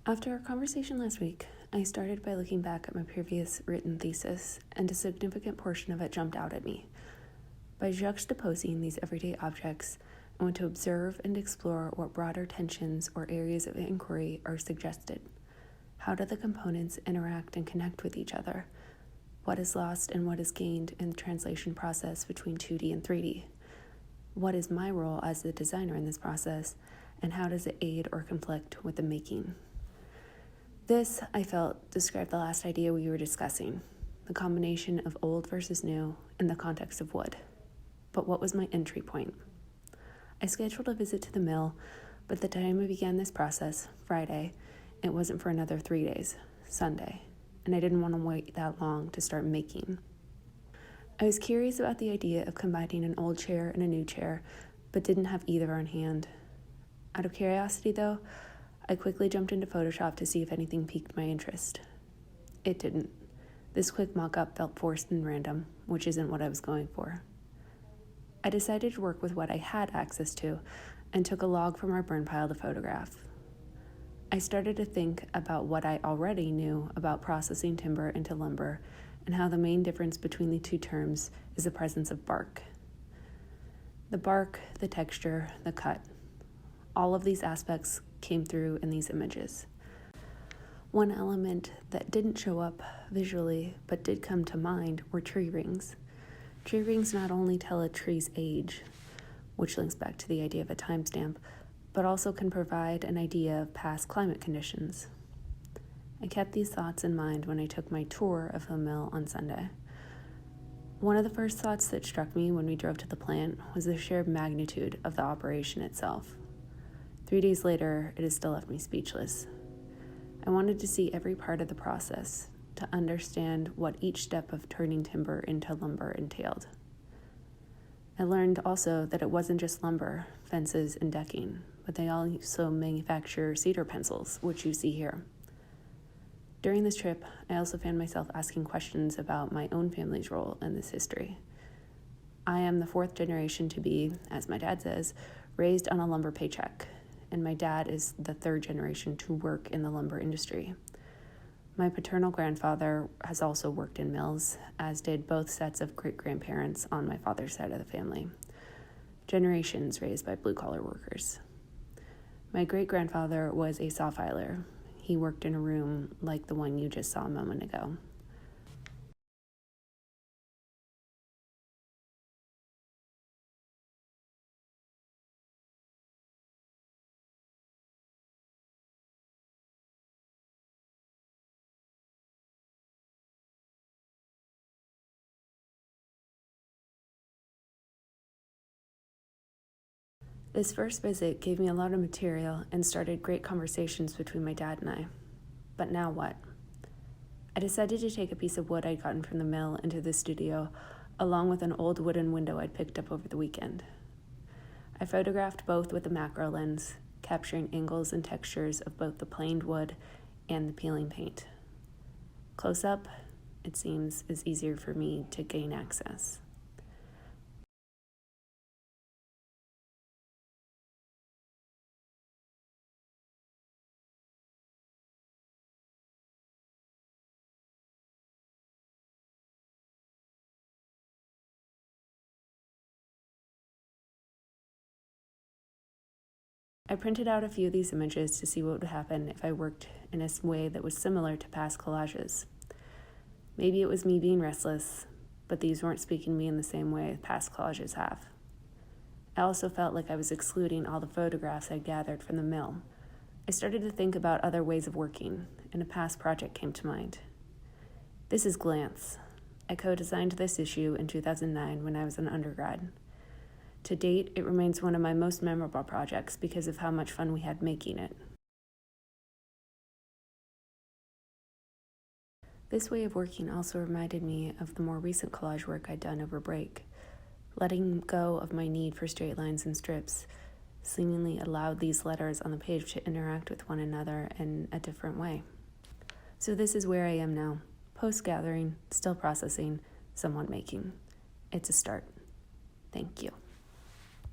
After our conversation last week, I started by looking back at my previous written thesis, and a significant portion of it jumped out at me. By juxtaposing these everyday objects, I want to observe and explore what broader tensions or areas of inquiry are suggested. How do the components interact and connect with each other? What is lost and what is gained in the translation process between 2D and 3D? What is my role as the designer in this process, and how does it aid or conflict with the making? This, I felt, described the last idea we were discussing, the combination of old versus new in the context of wood. But what was my entry point? I scheduled a visit to the mill, but the time I began this process, Friday, it wasn't for another 3 days, Sunday, and I didn't want to wait that long to start making. I was curious about the idea of combining an old chair and a new chair, but didn't have either on hand. Out of curiosity, though, I quickly jumped into Photoshop to see if anything piqued my interest. It didn't. This quick mock-up felt forced and random, which isn't what I was going for. I decided to work with what I had access to and took a log from our burn pile to photograph. I started to think about what I already knew about processing timber into lumber and how the main difference between the two terms is the presence of bark. The bark, the texture, the cut. All of these aspects came through in these images. One element that didn't show up visually but did come to mind were tree rings. Tree rings not only tell a tree's age, which links back to the idea of a timestamp, but also can provide an idea of past climate conditions. I kept these thoughts in mind when I took my tour of the mill on Sunday. One of the first thoughts that struck me when we drove to the plant was the sheer magnitude of the operation itself. 3 days later, it has still left me speechless. I wanted to see every part of the process, to understand what each step of turning timber into lumber entailed. I learned also that it wasn't just lumber, fences, and decking, but they also manufacture cedar pencils, which you see here. During this trip, I also found myself asking questions about my own family's role in this history. I am the 4th generation to be, as my dad says, raised on a lumber paycheck, and my dad is the 3rd generation to work in the lumber industry. My paternal grandfather has also worked in mills, as did both sets of great-grandparents on my father's side of the family. Generations raised by blue-collar workers. My great-grandfather was a saw filer. He worked in a room like the one you just saw a moment ago. This first visit gave me a lot of material and started great conversations between my dad and I. But now what? I decided to take a piece of wood I'd gotten from the mill into the studio, along with an old wooden window I'd picked up over the weekend. I photographed both with a macro lens, capturing angles and textures of both the planed wood and the peeling paint. Close up, it seems, is easier for me to gain access. I printed out a few of these images to see what would happen if I worked in a way that was similar to past collages. Maybe it was me being restless, but these weren't speaking to me in the same way past collages have. I also felt like I was excluding all the photographs I gathered from the mill. I started to think about other ways of working, and a past project came to mind. This is Glance. I co-designed this issue in 2009 when I was an undergrad. To date, it remains one of my most memorable projects because of how much fun we had making it. This way of working also reminded me of the more recent collage work I'd done over break. Letting go of my need for straight lines and strips seemingly allowed these letters on the page to interact with one another in a different way. So this is where I am now, post-gathering, still processing, somewhat making. It's a start. Thank you.